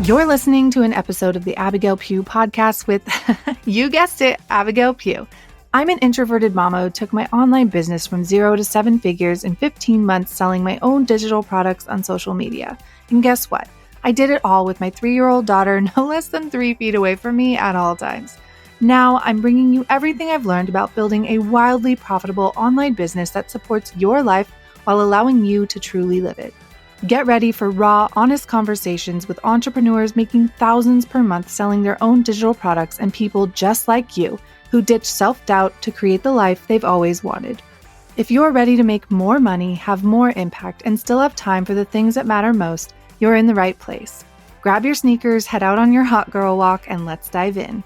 You're listening to an episode of the Abigail Pugh podcast with, you guessed it, Abigail Pugh. I'm an introverted mama who took my online business from 0 to 7 figures in 15 months selling my own digital products on social media. And guess what? I did it all with my 3-year-old daughter no less than 3 feet away from me at all times. Now I'm bringing you everything I've learned about building a wildly profitable online business that supports your life while allowing you to truly live it. Get ready for raw, honest conversations with entrepreneurs making thousands per month selling their own digital products and people just like you who ditch self-doubt to create the life they've always wanted. If you're ready to make more money, have more impact, and still have time for the things that matter most, you're in the right place. Grab your sneakers, head out on your hot girl walk, and let's dive in.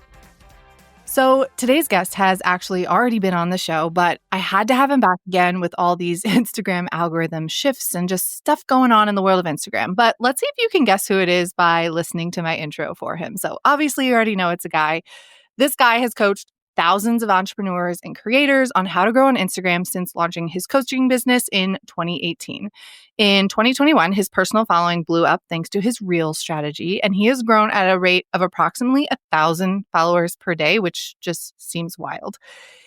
So today's guest has actually already been on the show, but I had to have him back again with all these Instagram algorithm shifts and just stuff going on in the world of Instagram. But let's see if you can guess who it is by listening to my intro for him. So obviously you already know it's a guy. This guy has coached thousands of entrepreneurs and creators on how to grow on Instagram since launching his coaching business in 2018. In 2021, his personal following blew up thanks to his Reels strategy, and he has grown at a rate of approximately 1,000 followers per day, which just seems wild.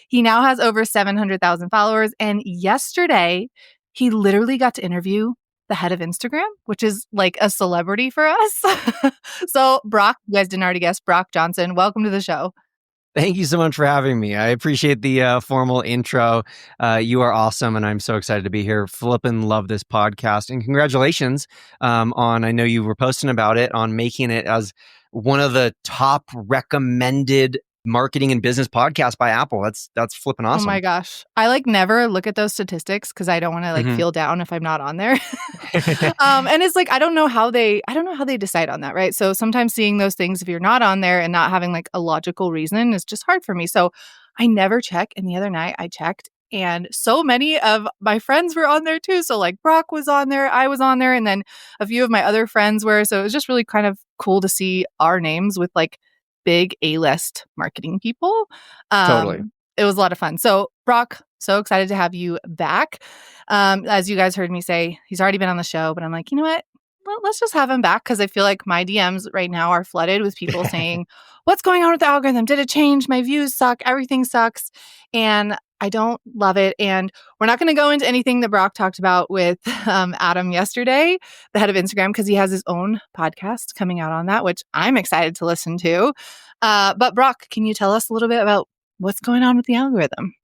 He now has over 700,000 followers, and yesterday, he literally got to interview the head of Instagram, which is like a celebrity for us. So Brock, you guys didn't already guess, Brock Johnson, welcome to the show. Thank you so much for having me. I appreciate the formal intro. You are awesome, and I'm so excited to be here. Flippin' love this podcast, and congratulations on, I know you were posting about it, on making it as one of the top recommended marketing and business podcasts by Apple. That's flipping awesome. Oh my gosh. I never look at those statistics because I don't want to feel down if I'm not on there. And it's I don't know how they decide on that, right? So sometimes seeing those things, if you're not on there and not having a logical reason, is just hard for me. So I never check. And the other night I checked, and so many of my friends were on there too. So Brock was on there, I was on there, and then a few of my other friends were. So it was just really kind of cool to see our names with big A-list marketing people. Totally. It was a lot of fun. So Brock, so excited to have you back. As you guys heard me say, he's already been on the show, but I'm you know what? Let's just have him back because I feel like my DMs right now are flooded with people saying, what's going on with the algorithm? Did it change? My views suck. Everything sucks. And I don't love it. And we're not going to go into anything that Brock talked about with Adam yesterday, the head of Instagram, because he has his own podcast coming out on that, which I'm excited to listen to. But Brock, can you tell us a little bit about what's going on with the algorithm?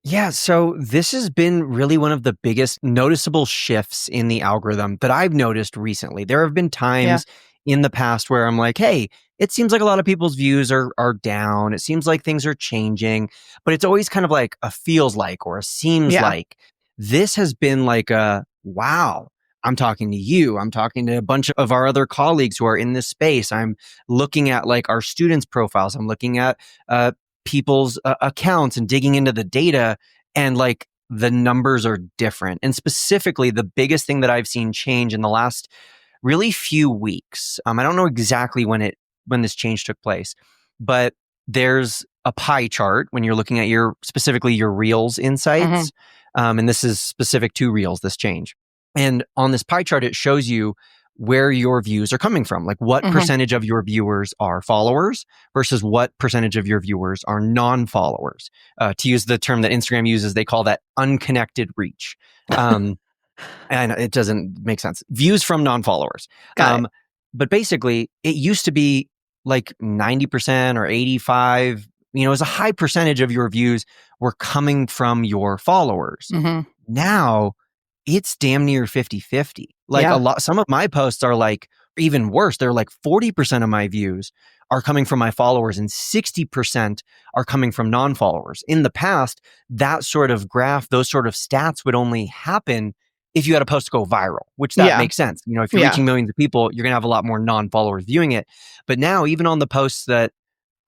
Yeah, so this has been really one of the biggest noticeable shifts in the algorithm that I've noticed recently. There have been times in the past where I'm hey, it seems like a lot of people's views are down. It seems like things are changing, but it's always kind of a feels like or a seems like. This has been a, wow, I'm talking to you. I'm talking to a bunch of our other colleagues who are in this space. I'm looking at our students' profiles. I'm looking at people's accounts and digging into the data, and the numbers are different. And specifically, the biggest thing that I've seen change in the last really few weeks, I don't know exactly when this change took place, but there's a pie chart when you're looking at specifically your Reels insights. And this is specific to Reels, this change. And on this pie chart, it shows you where your views are coming from, what percentage of your viewers are followers versus what percentage of your viewers are non-followers. To use the term that Instagram uses, they call that unconnected reach. And it doesn't make sense. Views from non-followers. But basically, it used to be 90% or 85%. It was a high percentage of your views were coming from your followers. Now, it's damn near 50-50. Some of my posts are even worse. They're 40% of my views are coming from my followers and 60% are coming from non-followers. In the past, that sort of graph, those sort of stats would only happen if you had a post go viral, which that makes sense. If you're reaching millions of people, you're going to have a lot more non-followers viewing it. But now, even on the posts that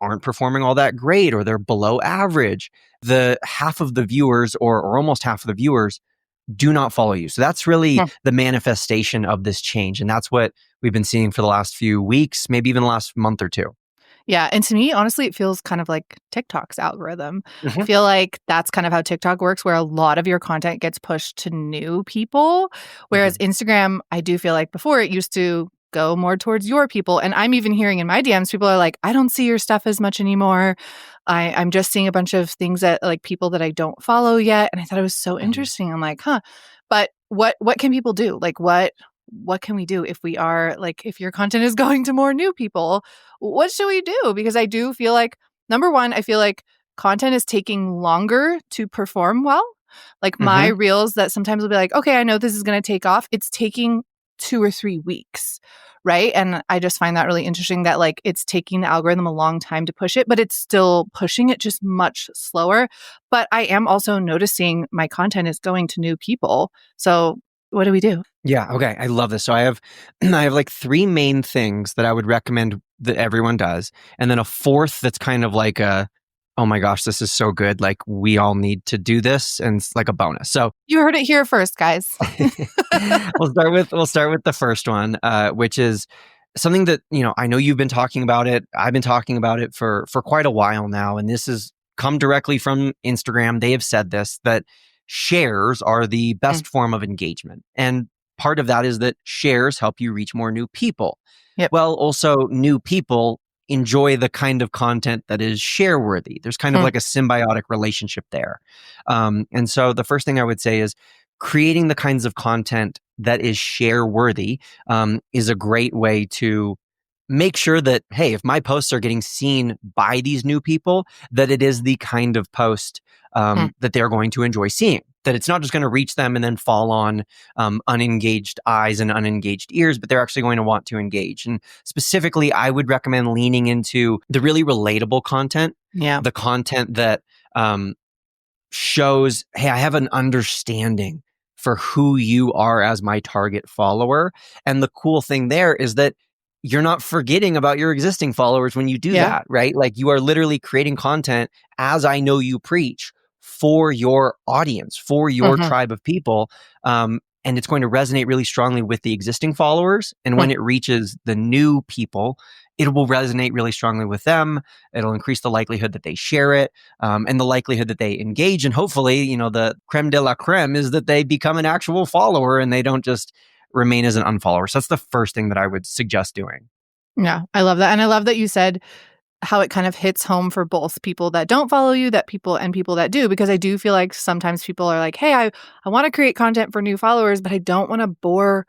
aren't performing all that great or they're below average, the half of the viewers or almost half of the viewers do not follow you. So that's really the manifestation of this change. And that's what we've been seeing for the last few weeks, maybe even the last month or two. Yeah. And to me, honestly, it feels kind of like TikTok's algorithm. I feel like that's kind of how TikTok works, where a lot of your content gets pushed to new people. Whereas Instagram, I do feel like before it used to go more towards your people. And I'm even hearing in my DMs, people are like, I don't see your stuff as much anymore. I'm just seeing a bunch of things that like people that I don't follow yet. And I thought it was so Mhm. interesting. I'm like, huh. But what can people do? Like what can we do if we are like if your content is going to more new people? What should we do? Because I do feel like number one, I feel like content is taking longer to perform well. Like my Mhm. reels that sometimes will be like, okay, I know this is going to take off. It's taking 2 or 3 weeks. Right. And I just find that really interesting that like it's taking the algorithm a long time to push it, but it's still pushing it just much slower. But I am also noticing my content is going to new people. So what do we do? Yeah, okay. I love this. So I have I have like three main things that I would recommend that everyone does, and then a fourth that's kind of like a oh my gosh, this is so good. Like we all need to do this and it's like a bonus. So You heard it here first, guys. we'll start with the first one, which is something that I know you've been talking about it. I've been talking about it for quite a while now, and this has come directly from Instagram. They have said this that shares are the Mm, best form of engagement, and part of that is that shares help you reach more new people. yep. Well, also new people enjoy the kind of content that is share worthy. There's kind of Mm, like a symbiotic relationship there. And so the first thing I would say is creating the kinds of content that is share worthy is a great way to make sure that, hey, if my posts are getting seen by these new people, that it is the kind of post mm, that they're going to enjoy seeing. That it's not just going to reach them and then fall on unengaged eyes and unengaged ears, but they're actually going to want to engage. And specifically, I would recommend leaning into the really relatable content, yeah. the content that um, shows, hey, I have an understanding for who you are as my target follower. And the cool thing there is that you're not forgetting about your existing followers when you do Yeah. that, right? Like you are literally creating content as I know you preach for your audience, for your Hmm. tribe of people. And it's going to resonate really strongly with the existing followers. And when it reaches the new people, it will resonate really strongly with them. It'll increase the likelihood that they share it and the likelihood that they engage. And hopefully, the creme de la creme is that they become an actual follower and they don't just remain as an unfollower. So that's the first thing that I would suggest doing. Yeah. I love that. And I love that you said how it kind of hits home for both people that don't follow you, that people that do, because I do feel like sometimes people are like, hey, I want to create content for new followers, but I don't want to bore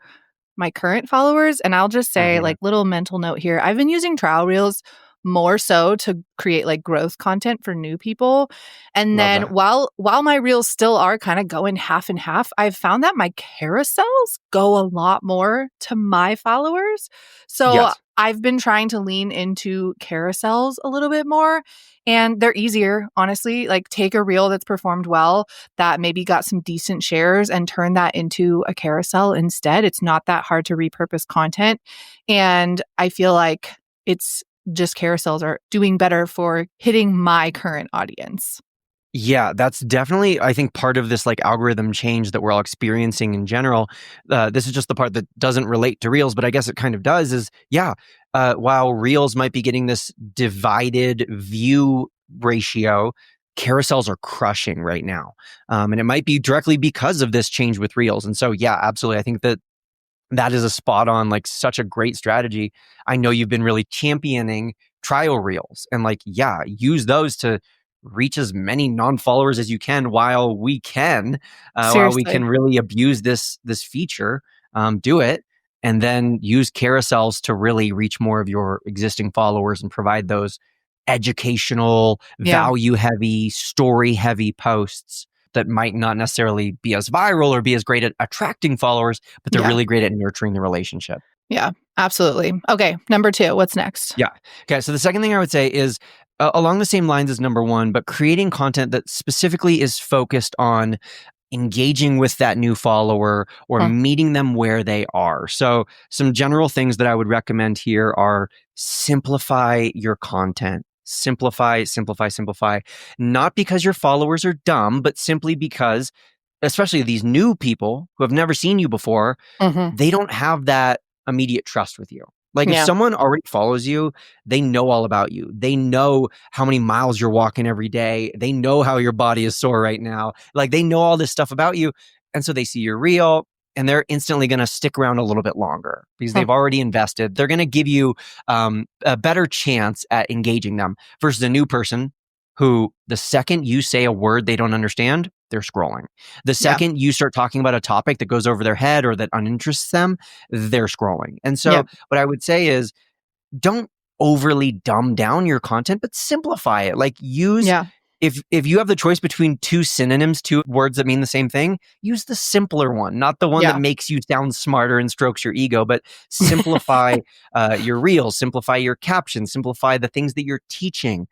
my current followers. And I'll just say, Mhm. like, little mental note here. I've been using trial reels more so to create like growth content for new people. And Love then that. while my reels still are kind of going half and half, I've found that my carousels go a lot more to my followers. So Yes. I've been trying to lean into carousels a little bit more. And they're easier, honestly. Like, take a reel that's performed well, that maybe got some decent shares, and turn that into a carousel instead. It's not that hard to repurpose content. And I feel like it's just carousels are doing better for hitting my current audience. Yeah, that's definitely, I think, part of this like algorithm change that we're all experiencing in general. This is just the part that doesn't relate to Reels, but I guess it kind of does. Is yeah, while Reels might be getting this divided view ratio, carousels are crushing right now, and it might be directly because of this change with Reels. And so, yeah, absolutely, I think that is a spot on, like such a great strategy. I know you've been really championing trial reels and like, yeah, use those to reach as many non-followers as you can while we can Seriously. really abuse this feature. Do it and then use carousels to really reach more of your existing followers and provide those educational, Yeah. value heavy, story heavy posts that might not necessarily be as viral or be as great at attracting followers, but they're Yeah. really great at nurturing the relationship. Yeah. Absolutely. Okay. Number two. What's next? Yeah. Okay. So the second thing I would say is along the same lines as number one, but creating content that specifically is focused on engaging with that new follower or Hmm. meeting them where they are. So, some general things that I would recommend here are simplify your content. Simplify, simplify, simplify. Not because your followers are dumb, but simply because, especially these new people who have never seen you before, Hmm. they don't have that immediate trust with you. Like if Yeah. someone already follows you, they know all about you. They know how many miles you're walking every day. They know how your body is sore right now. Like they know all this stuff about you. And so they see your reel. and they're instantly going to stick around a little bit longer because Huh. they've already invested. They're going to give you a better chance at engaging them versus a new person who, the second you say a word they don't understand, they're scrolling. The Yeah. second you start talking about a topic that goes over their head or that uninterests them, they're scrolling. And so Yep. what I would say is, don't overly dumb down your content, but simplify it. Like use Yeah. if you have the choice between two synonyms, two words that mean the same thing, use the simpler one, not the one that Yeah. makes you sound smarter and strokes your ego, but simplify your reels, simplify your captions, simplify the things that you're teaching.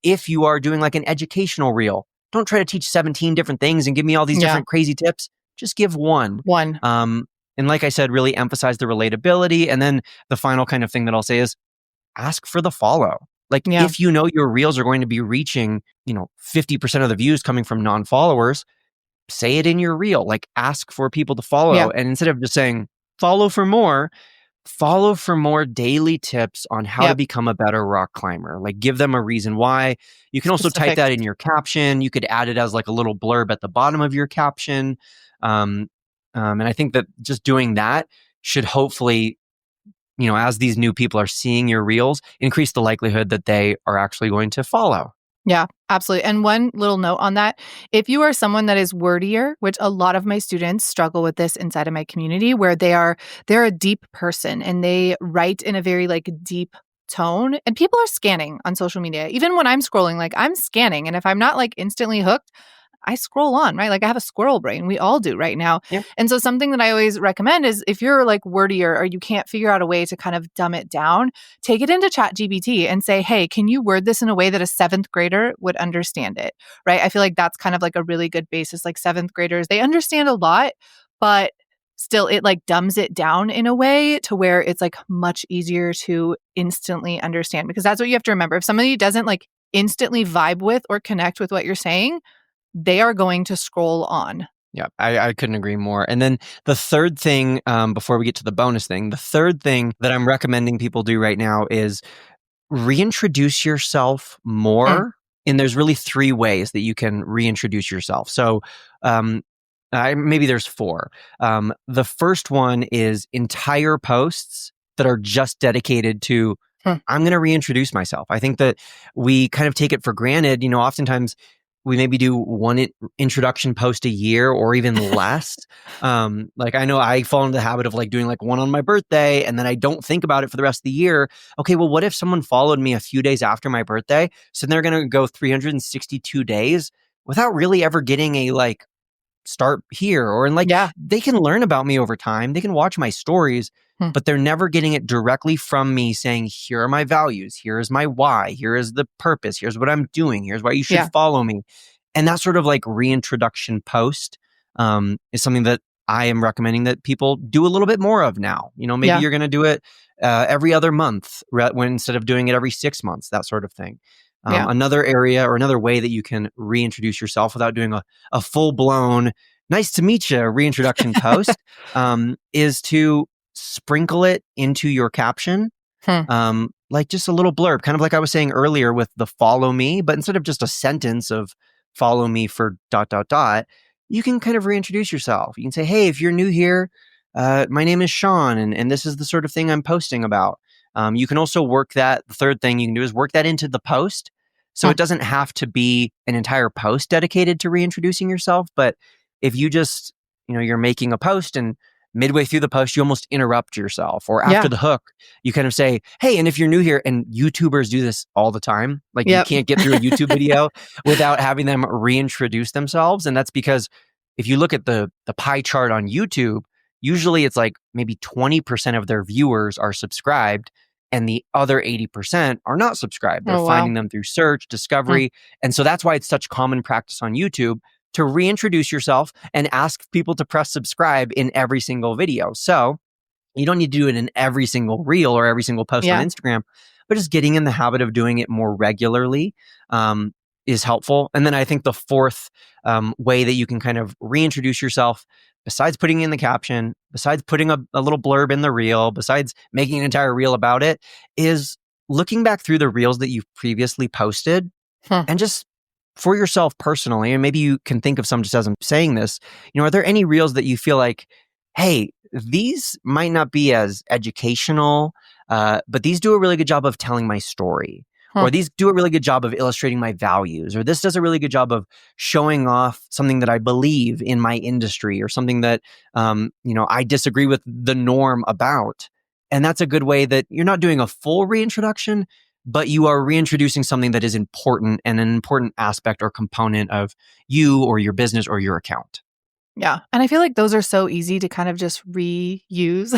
If you are doing like an educational reel, don't try to teach 17 different things and give me all these Yeah. different crazy tips. Just give one. One. And like I said, really emphasize the relatability. And then the final kind of thing that I'll say is ask for the follow. Like Yeah. if you know your reels are going to be reaching, 50% of the views coming from non-followers, say it in your reel. Like ask for people to follow. Yeah. And instead of just saying follow for more daily tips on how to Yep. become a better rock climber. Like give them a reason why. You can also type Specific. that in your caption. You could add it as like a little blurb at the bottom of your caption. And I think that just doing that should hopefully, as these new people are seeing your reels, increase the likelihood that they are actually going to follow. Yeah, absolutely. And one little note on that, if you are someone that is wordier, which a lot of my students struggle with this inside of my community, where they're a deep person and they write in a very like deep tone, and people are scanning on social media. Even when I'm scrolling, like I'm scanning, and if I'm not like instantly hooked, I scroll on, right? Like I have a squirrel brain. We all do right now. Yeah. And so something that I always recommend is if you're like wordier or you can't figure out a way to kind of dumb it down, take it into ChatGPT and say, hey, can you word this in a way that a seventh grader would understand it? Right. I feel like that's kind of like a really good basis. Like seventh graders, they understand a lot, but still it like dumbs it down in a way to where it's like much easier to instantly understand, because that's what you have to remember. If somebody doesn't like instantly vibe with or connect with what you're saying, they are going to scroll on. Yeah, I couldn't agree more. And then the third thing, before we get to the bonus thing, the third thing that I'm recommending people do right now is reintroduce yourself more. And there's really three ways that you can reintroduce yourself. So maybe there's four. The first one is entire posts that are just dedicated to, I'm going to reintroduce myself. I think that we kind of take it for granted. Oftentimes we maybe do one introduction post a year or even less. Like I know I fall into the habit of like doing like one on my birthday and then I don't think about it for the rest of the year. Okay, well, what if someone followed me a few days after my birthday? So they're going to go 362 days without really ever getting a like start here, or and like they can learn about me over time. They can watch my stories, but they're never getting it directly from me saying, here are my values. Here is my why. Here is the purpose. Here's what I'm doing. Here's why you should follow me. And that sort of like reintroduction post is something that I am recommending that people do a little bit more of now. Maybe you're going to do it every other month instead of doing it every 6 months, that sort of thing. Another area or another way that you can reintroduce yourself without doing a full-blown nice to meet you reintroduction post is to sprinkle it into your caption. Like just a little blurb, kind of like I was saying earlier with the follow me, but instead of just a sentence of follow me for ... you can kind of reintroduce yourself. You can say, hey, if you're new here, my name is Sean, and this is the sort of thing I'm posting about. You can also work that. The third thing you can do is work that into the post. So it doesn't have to be an entire post dedicated to reintroducing yourself. But if you just, you're making a post and midway through the post, you almost interrupt yourself, or after the hook, you kind of say, hey, and if you're new here, and YouTubers do this all the time, like you can't get through a YouTube video without having them reintroduce themselves. And that's because if you look at the pie chart on YouTube, usually it's like maybe 20% of their viewers are subscribed and the other 80% are not subscribed. They're finding them through search, discovery. And so that's why it's such common practice on YouTube to reintroduce yourself and ask people to press subscribe in every single video. So you don't need to do it in every single reel or every single post on Instagram, but just getting in the habit of doing it more regularly is helpful. And then I think the fourth way that you can kind of reintroduce yourself, besides putting in the caption, besides putting a little blurb in the reel, besides making an entire reel about it, is looking back through the reels that you've previously posted and just for yourself personally, and maybe you can think of some just as I'm saying this, are there any reels that you feel like hey, these might not be as educational, but these do a really good job of telling my story. Hmm. Or these do a really good job of illustrating my values, or this does a really good job of showing off something that I believe in my industry, or something that I disagree with the norm about. And that's a good way that you're not doing a full reintroduction, but you are reintroducing something that is important and an important aspect or component of you or your business or your account. Yeah. And I feel like those are so easy to kind of just reuse,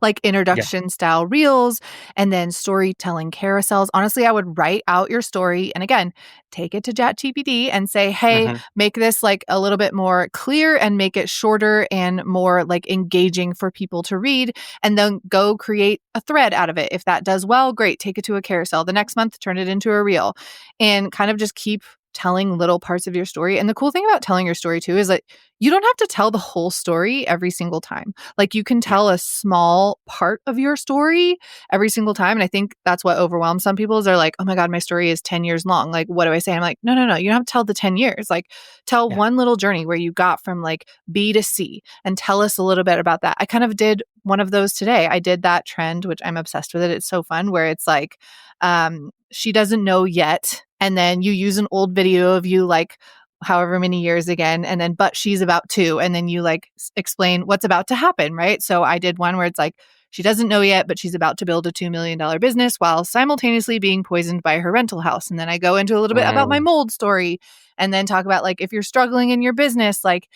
like Yeah. introduction style reels and then storytelling carousels. Honestly, I would write out your story and again, take it to ChatGPT and say, hey, Hmm. make this like a little bit more clear and make it shorter and more like engaging for people to read. And then go create a thread out of it. If that does well, great. Take it to a carousel. The next month, turn it into a reel and kind of just keep telling little parts of your story. And the cool thing about telling your story too is that you don't have to tell the whole story every single time. Like you can Yeah. tell a small part of your story every single time. And I think that's what overwhelms some people is they're like, oh my God, my story is 10 years long. Like, what do I say? I'm like, no, no, no. You don't have to tell the 10 years. Like tell Yeah. one little journey where you got from like B to C and tell us a little bit about that. I kind of did one of those today. I did that trend, which I'm obsessed with it. It's so fun where it's like, she doesn't know yet. And then you use an old video of you like however many years again and then but she's about to and then you like explain what's about to happen, right? So I did one where it's like she doesn't know yet but she's about to build a $2 million business while simultaneously being poisoned by her rental house. And then I go into a little bit about my Mm. mold story and then talk about like if you're struggling in your business, like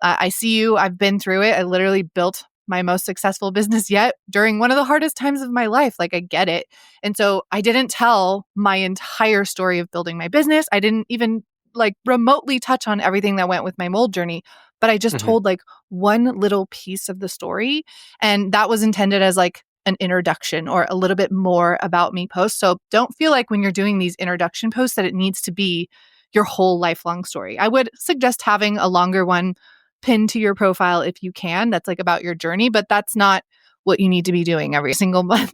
I see you, I've been through it. I literally built my most successful business yet during one of the hardest times of my life. Like I get it. And so I didn't tell my entire story of building my business. I didn't even like remotely touch on everything that went with my mold journey, but I just Mhm. told like one little piece of the story. And that was intended as like an introduction or a little bit more about me post. So don't feel like when you're doing these introduction posts that it needs to be your whole lifelong story. I would suggest having a longer one pinned to your profile if you can. That's like about your journey, but that's not what you need to be doing every single month.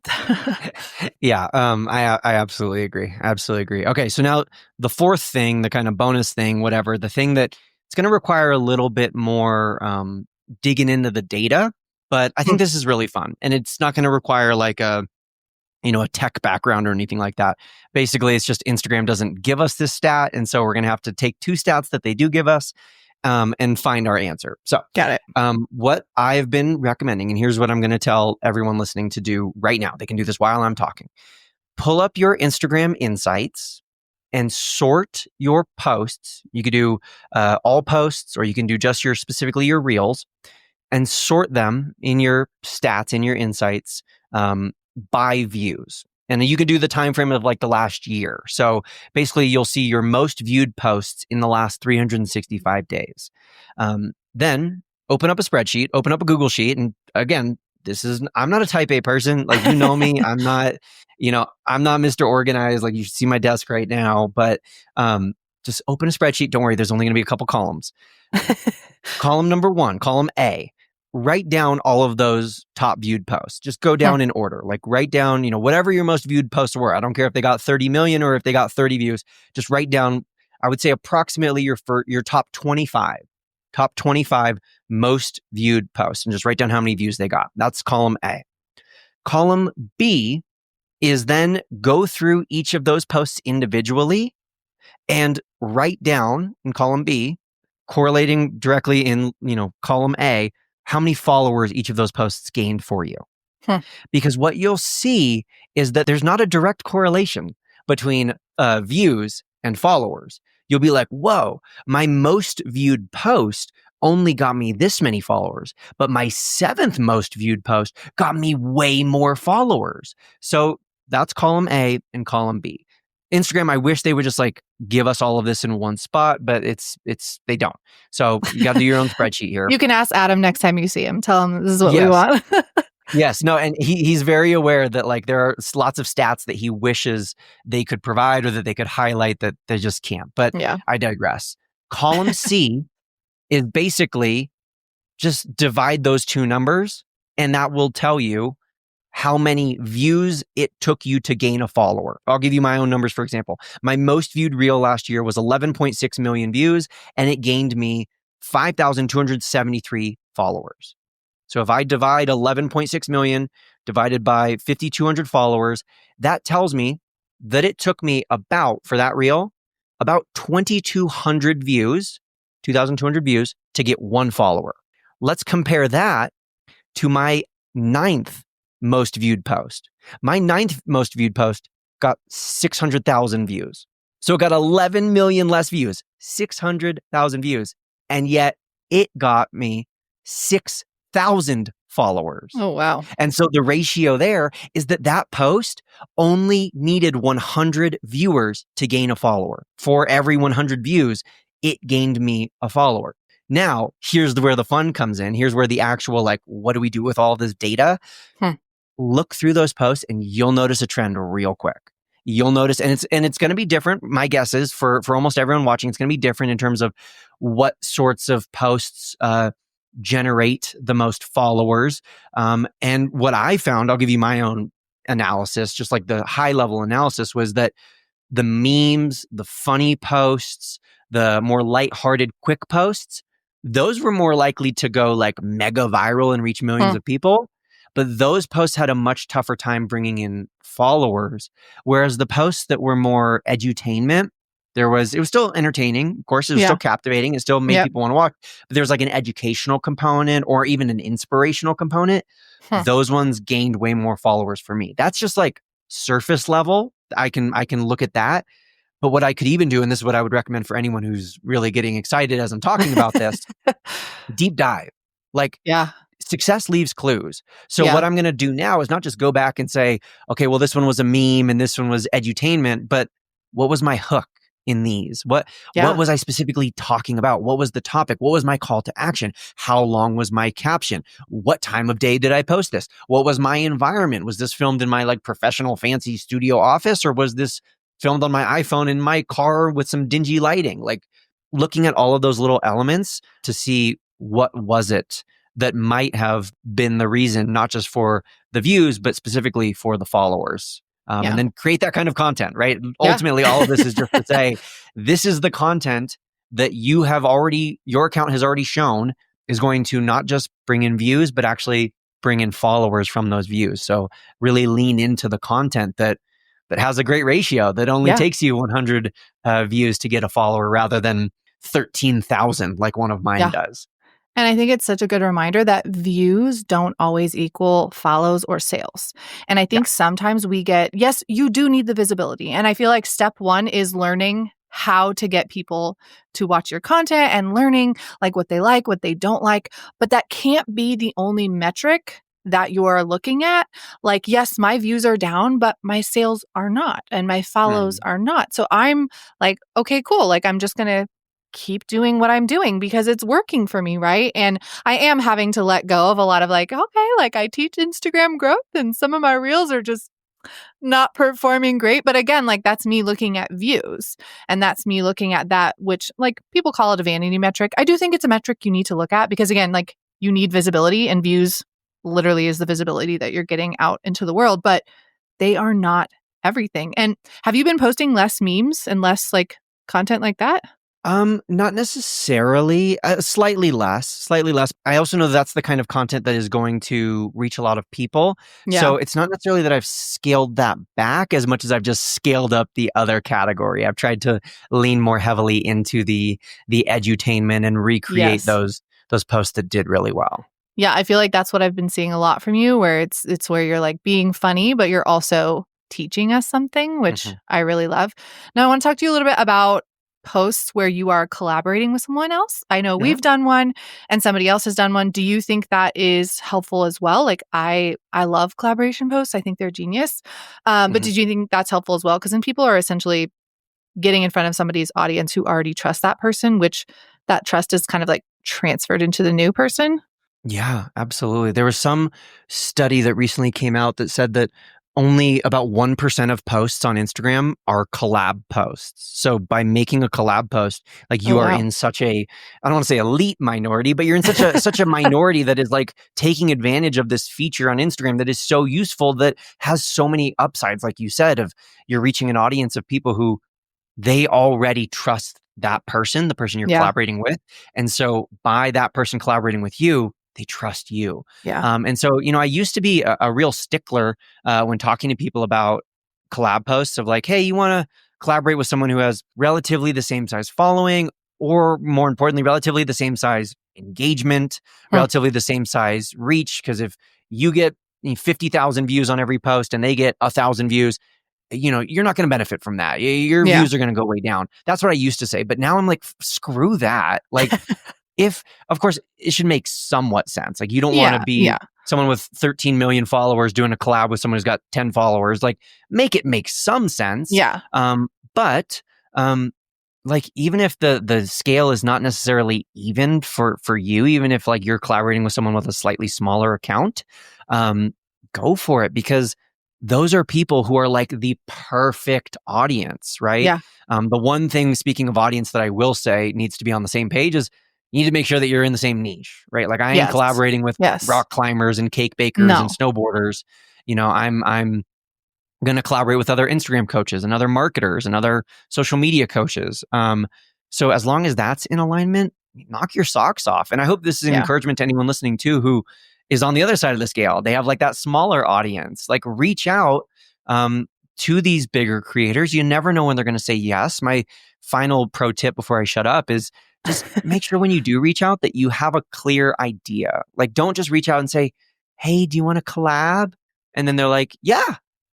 Yeah, I absolutely agree. Absolutely agree. Okay, so now the fourth thing, the kind of bonus thing, whatever, the thing that it's going to require a little bit more digging into the data, but I think this is really fun, and it's not going to require like a tech background or anything like that. Basically, it's just Instagram doesn't give us this stat, and so we're going to have to take two stats that they do give us and find our answer. So, Got it. what I've been recommending, and here's what I'm going to tell everyone listening to do right now. They can do this while I'm talking. Pull up your Instagram insights and sort your posts. You could do all posts, or you can do just specifically your reels, and sort them in your stats, in your insights, by views. And you could do the time frame of like the last year. So basically, you'll see your most viewed posts in the last 365 days. Then open up a spreadsheet, open up a Google sheet, and again, I'm not a type A person. Like you know me, I'm not Mr. Organized. Like you should see my desk right now, but just open a spreadsheet. Don't worry, there's only going to be a couple columns. Column number one, column A, write down all of those top viewed posts. Just go down in order. Like write down, whatever your most viewed posts were. I don't care if they got 30 million or if they got 30 views. Just write down, I would say approximately your top 25 most viewed posts, and just write down how many views they got. That's column A. Column B is then go through each of those posts individually and write down in column B, correlating directly in, column A, how many followers each of those posts gained for you. Hmm. Because what you'll see is that there's not a direct correlation between views and followers. You'll be like, whoa, my most viewed post only got me this many followers, but my seventh most viewed post got me way more followers. So that's column A and column B. Instagram, I wish they would just like give us all of this in one spot, but they don't. So you got to do your own spreadsheet here. You can ask Adam next time you see him. Tell him this is what we Yes. want. Yes, no, and he's very aware that like there are lots of stats that he wishes they could provide or that they could highlight that they just can't. But Yeah. I digress. Column C is basically just divide those two numbers, and that will tell you how many views it took you to gain a follower. I'll give you my own numbers, for example. My most viewed reel last year was 11.6 million views, and it gained me 5,273 followers. So if I divide 11.6 million divided by 5,200 followers, that tells me that it took me about, for that reel, about 2,200 views, 2,200 views to get one follower. Let's compare that to my ninth most viewed post. My ninth most viewed post got 600,000 views. So it got 11 million less views, 600,000 views. And yet it got me 6,000 followers. Oh, wow. And so the ratio there is that post only needed 100 viewers to gain a follower. For every 100 views, it gained me a follower. Now, here's where the fun comes in. Here's where the actual, like, what do we do with all this data? Look through those posts and you'll notice a trend real quick. You'll notice, and it's going to be different. My guess is for almost everyone watching, it's going to be different in terms of what sorts of posts generate the most followers. And what I found, I'll give you my own analysis, just like the high level analysis, was that the memes, the funny posts, the more lighthearted, quick posts, those were more likely to go like mega viral and reach millions of people. But those posts had a much tougher time bringing in followers. Whereas the posts that were more edutainment, it was still entertaining. Of course, it was still captivating. It still made people want to watch. But there's like an educational component or even an inspirational component. Those ones gained way more followers for me. That's just like surface level. I can look at that. But what I could even do, and this is what I would recommend for anyone who's really getting excited as I'm talking about this, deep dive. Like, success leaves clues. So what I'm going to do now is not just go back and say, okay, well, this one was a meme and this one was edutainment, but what was my hook in these? What was I specifically talking about? What was the topic? What was my call to action? How long was my caption? What time of day did I post this? What was my environment? Was this filmed in my like professional fancy studio office, or was this filmed on my iPhone in my car with some dingy lighting? Like, looking at all of those little elements to see what was it that might have been the reason, not just for the views, but specifically for the followers. And then create that kind of content, right? Ultimately, all of this is just to say, this is the content that your account has already shown is going to not just bring in views, but actually bring in followers from those views. So really lean into the content that has a great ratio, that only takes you 100 views to get a follower rather than 13,000 like one of mine does. And I think it's such a good reminder that views don't always equal follows or sales. And I think sometimes yes, you do need the visibility. And I feel like step one is learning how to get people to watch your content and learning like what they don't like. But that can't be the only metric that you're looking at. Like, yes, my views are down, but my sales are not, and my follows are not. So I'm like, okay, cool. Like, I'm just going to keep doing what I'm doing because it's working for me, right? And I am having to let go of a lot of like, okay, like I teach Instagram growth and some of my reels are just not performing great. But again, like that's me looking at views, and that's me looking at that, which like people call it a vanity metric. I do think it's a metric you need to look at because again, like you need visibility, and views literally is the visibility that you're getting out into the world, but they are not everything. And have you been posting less memes and less like content like that? Not necessarily. Slightly less. I also know that's the kind of content that is going to reach a lot of people. Yeah. So it's not necessarily that I've scaled that back as much as I've just scaled up the other category. I've tried to lean more heavily into the edutainment and recreate those posts that did really well. Yeah, I feel like that's what I've been seeing a lot from you, where it's where you're like being funny, but you're also teaching us something, which I really love. Now I want to talk to you a little bit about posts where you are collaborating with someone else. I know we've done one and somebody else has done one. Do you think that is helpful as well? Like I love collaboration posts. I think they're genius. But did you think that's helpful as well? Because then people are essentially getting in front of somebody's audience who already trusts that person, which that trust is kind of like transferred into the new person. Yeah, absolutely. There was some study that recently came out that said that only about 1% of posts on Instagram are collab posts. So by making a collab post, like you are in such a, I don't want to say elite minority, but you're in such a minority that is like taking advantage of this feature on Instagram that is so useful, that has so many upsides, like you said, of you're reaching an audience of people who they already trust that person, the person you're collaborating with. And so by that person collaborating with you, they trust you. Yeah. And so, I used to be a real stickler when talking to people about collab posts of like, hey, you want to collaborate with someone who has relatively the same size following, or more importantly, relatively the same size engagement, Hmm. relatively the same size reach. Because if you get 50,000 views on every post and they get 1,000 views, you're not going to benefit from that. Your Yeah. views are going to go way down. That's what I used to say. But now I'm like, screw that. Like, if, of course, it should make somewhat sense. Like, you don't want to Yeah. be Yeah. someone with 13 million followers doing a collab with someone who's got 10 followers. Like, make it make some sense. Yeah. But like, even if the scale is not necessarily even for you, even if like you're collaborating with someone with a slightly smaller account, go for it, because those are people who are like the perfect audience, right? Yeah. The one thing, speaking of audience, that I will say needs to be on the same page is you need to make sure that you're in the same niche, right? Like, I ain't Yes. collaborating with Yes. rock climbers and cake bakers and No. snowboarders. I'm going to collaborate with other Instagram coaches and other marketers and other social media coaches. So as long as that's in alignment, knock your socks off. And I hope this is an Yeah. encouragement to anyone listening too, who is on the other side of the scale. They have like that smaller audience. Like, reach out to these bigger creators. You never know when they're going to say yes. My final pro tip before I shut up is just make sure when you do reach out that you have a clear idea. Like, don't just reach out and say, hey, do you want to collab? And then they're like, yeah.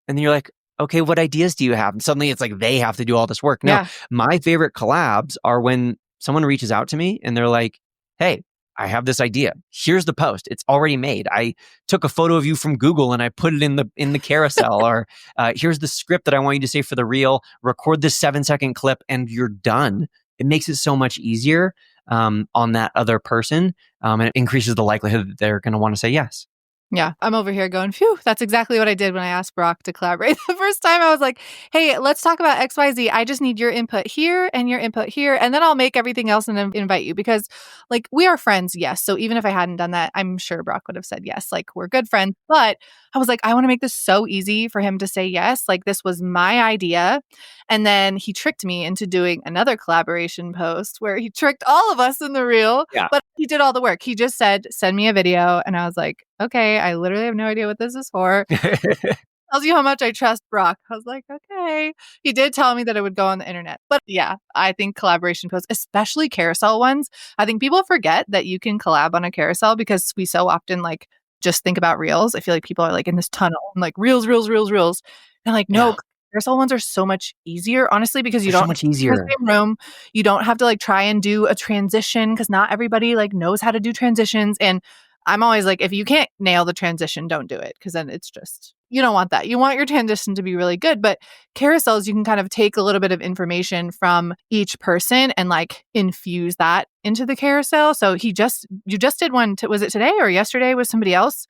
And then you're like, okay, what ideas do you have? And suddenly it's like they have to do all this work. No, Yeah. my favorite collabs are when someone reaches out to me and they're like, hey, I have this idea. Here's the post. It's already made. I took a photo of you from Google and I put it in the carousel. Or here's the script that I want you to say for the reel. Record this 7-second clip and you're done. It makes it so much easier on that other person, and it increases the likelihood that they're going to want to say yes. Yeah, I'm over here going, phew, that's exactly what I did when I asked Brock to collaborate. The first time I was like, hey, let's talk about XYZ. I just need your input here and your input here, and then I'll make everything else and then invite you, because like, we are friends, yes. So even if I hadn't done that, I'm sure Brock would have said yes. Like, we're good friends. But I was like, I want to make this so easy for him to say yes. Like, this was my idea. And then he tricked me into doing another collaboration post where he tricked all of us in the reel. Yeah. But he did all the work. He just said, send me a video. And I was like, okay, I literally have no idea what this is for. Tells you how much I trust Brock. I was like, okay. He did tell me that it would go on the internet. But yeah, I think collaboration posts, especially carousel ones, I think people forget that you can collab on a carousel because we so often like just think about reels. I feel like people are like in this tunnel and like reels, reels, reels, reels. And like, no, carousel ones are so much easier, honestly, because you They're don't so much easier. in the same room. You don't have to like try and do a transition because not everybody like knows how to do transitions. And I'm always like, if you can't nail the transition, don't do it, because then it's just, you don't want that. You want your transition to be really good. But carousels, you can kind of take a little bit of information from each person and like infuse that into the carousel. So you just did one. Was it today or yesterday with somebody else?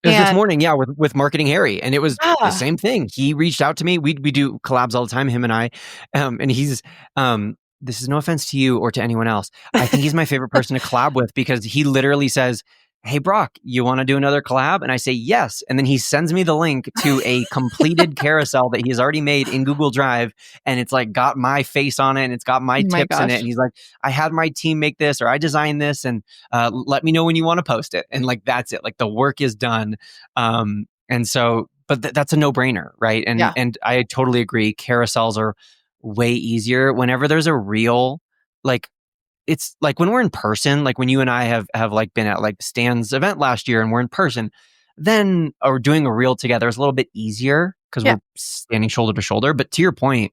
It was this morning, yeah, with Marketing Harry, and it was the Yeah. same thing. He reached out to me. We do collabs all the time, him and I, and he's this is no offense to you or to anyone else. I think he's my favorite person to collab with, because he literally says, hey, Brock, you want to do another collab? And I say, yes. And then he sends me the link to a completed carousel that he's already made in Google Drive. And it's like got my face on it and it's got my tips in it. And he's like, I had my team make this, or I designed this, and let me know when you want to post it. And like, that's it. Like, the work is done. And so, but that's a no-brainer, right? And I totally agree. Carousels are way easier whenever there's a real, like, it's like when we're in person, like when you and I have like been at like Stan's event last year and we're in person, then or doing a reel together is a little bit easier because we're standing shoulder to shoulder. But to your point,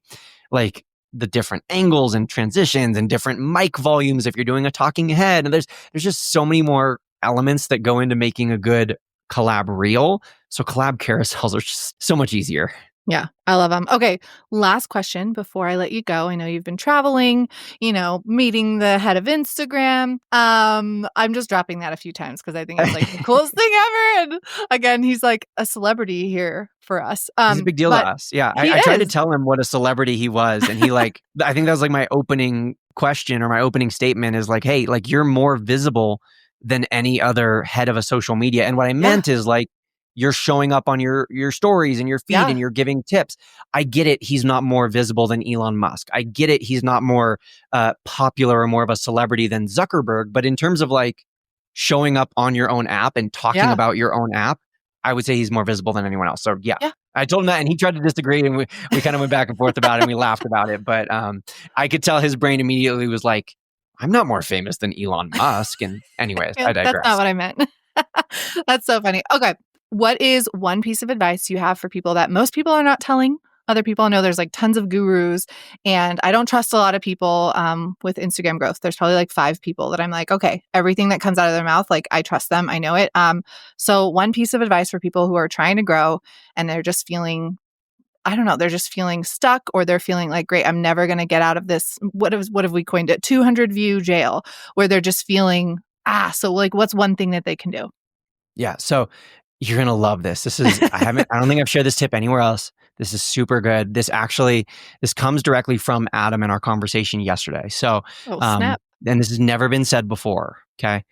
like the different angles and transitions and different mic volumes if you're doing a talking head, and there's just so many more elements that go into making a good collab reel. So collab carousels are just so much easier. Yeah, I love them. Okay, last question before I let you go. I know you've been traveling, meeting the head of Instagram. I'm just dropping that a few times because I think it's like the coolest thing ever. And again, he's like a celebrity here for us. He's a big deal to us. Yeah, I tried to tell him what a celebrity he was, and he like, I think that was like my opening question or my opening statement is like, hey, like you're more visible than any other head of a social media. And what I meant is like, you're showing up on your stories and your feed and you're giving tips. I get it. He's not more visible than Elon Musk. I get it. He's not more popular or more of a celebrity than Zuckerberg. But in terms of like showing up on your own app and talking about your own app, I would say he's more visible than anyone else. So yeah. I told him that and he tried to disagree and we kind of went back and forth about it and we laughed about it. But I could tell his brain immediately was like, I'm not more famous than Elon Musk. And anyways, I digress. That's not what I meant. That's so funny. Okay. What is one piece of advice you have for people that most people are not telling other people? I know there's like tons of gurus and I don't trust a lot of people with Instagram growth. There's probably like 5 people that I'm like, okay, everything that comes out of their mouth, like I trust them. I know it. So one piece of advice for people who are trying to grow and they're just feeling, I don't know, they're just feeling stuck or they're feeling like, great, I'm never going to get out of this. What have we coined it? 200 view jail, where they're just feeling, so like what's one thing that they can do? Yeah. So you're going to love this. This is, I don't think I've shared this tip anywhere else. This is super good. This comes directly from Adam in our conversation yesterday. So, snap. And this has never been said before. Okay.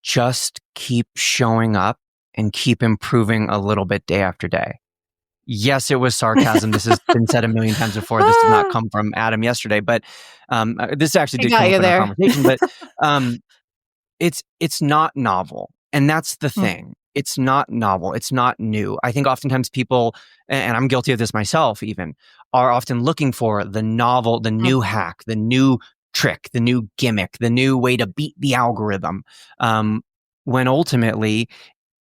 Just keep showing up and keep improving a little bit day after day. Yes, it was sarcasm. This has been said a million times before. This did not come from Adam yesterday, but this actually did come from our conversation. But it's not novel, and that's the thing. It's not novel. It's not new. I think oftentimes people, and I'm guilty of this myself even, are often looking for the novel, the new hack, the new trick, the new gimmick, the new way to beat the algorithm. When ultimately,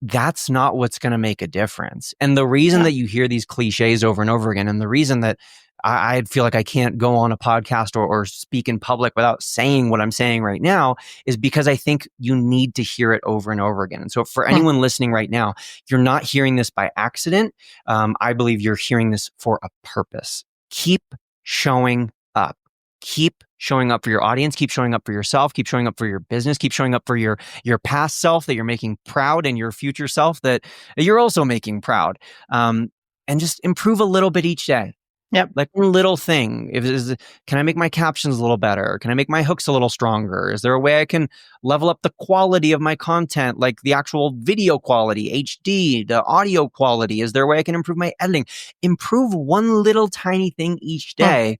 that's not what's going to make a difference. And the reason that you hear these cliches over and over again, and the reason that I feel like I can't go on a podcast or speak in public without saying what I'm saying right now is because I think you need to hear it over and over again. And so for anyone listening right now, you're not hearing this by accident. I believe you're hearing this for a purpose. Keep showing up. Keep showing up for your audience. Keep showing up for yourself. Keep showing up for your business. Keep showing up for your past self that you're making proud and your future self that you're also making proud. And just improve a little bit each day. Yep. Like one little thing. Can I make my captions a little better? Can I make my hooks a little stronger? Is there a way I can level up the quality of my content, like the actual video quality, HD, the audio quality? Is there a way I can improve my editing? Improve one little tiny thing each day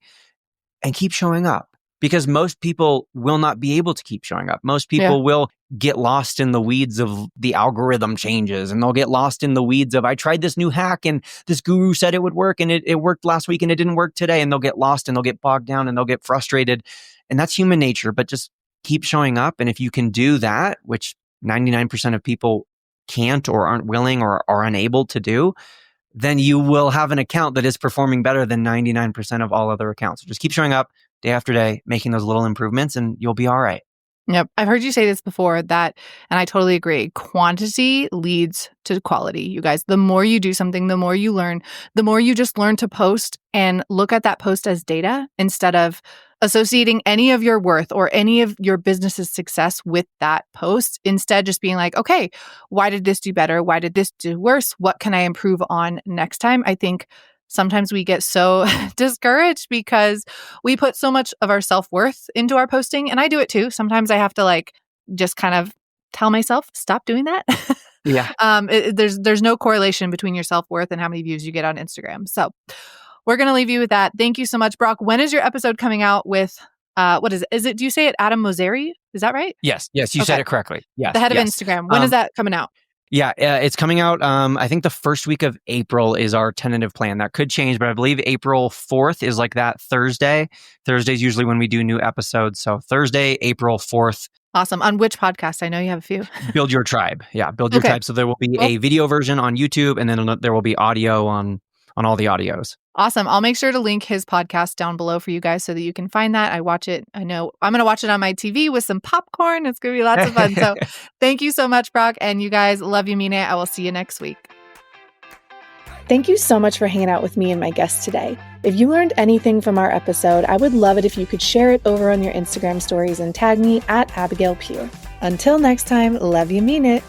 and keep showing up. Because most people will not be able to keep showing up. Most people will get lost in the weeds of the algorithm changes, and they'll get lost in the weeds of, I tried this new hack and this guru said it would work and it worked last week and it didn't work today. And they'll get lost and they'll get bogged down and they'll get frustrated. And that's human nature, but just keep showing up. And if you can do that, which 99% of people can't or aren't willing or are unable to do, then you will have an account that is performing better than 99% of all other accounts. So just keep showing up day after day, making those little improvements, and you'll be all right. Yep. I've heard you say this before and I totally agree. Quantity leads to quality, you guys. The more you do something, the more you learn, the more you just learn to post and look at that post as data instead of associating any of your worth or any of your business's success with that post. Instead, just being like, okay, why did this do better? Why did this do worse? What can I improve on next time? I think sometimes we get so discouraged because we put so much of our self-worth into our posting. And I do it too. Sometimes I have to just kind of tell myself, stop doing that. Yeah. There's no correlation between your self-worth and how many views you get on Instagram. So we're going to leave you with that. Thank you so much, Brock. When is your episode coming out with, what is it? Do you say it Adam Mosseri? Is that right? Yes. You said it correctly. Yes. The head of Instagram. When is that coming out? Yeah, it's coming out. I think the first week of April is our tentative plan. That could change, but I believe April 4th is like that Thursday. Thursday is usually when we do new episodes. So Thursday, April 4th. Awesome. On which podcast? I know you have a few. Build Your Tribe. Yeah, Build Your Tribe. So there will be a video version on YouTube, and then there will be audio on all the audios. Awesome. I'll make sure to link his podcast down below for you guys so that you can find that. I watch it. I know I'm going to watch it on my TV with some popcorn. It's going to be lots of fun. So thank you so much, Brock. And you guys, love you, mean it. I will see you next week. Thank you so much for hanging out with me and my guests today. If you learned anything from our episode, I would love it if you could share it over on your Instagram stories and tag me at Abigail Pugh. Until next time, love you, mean it.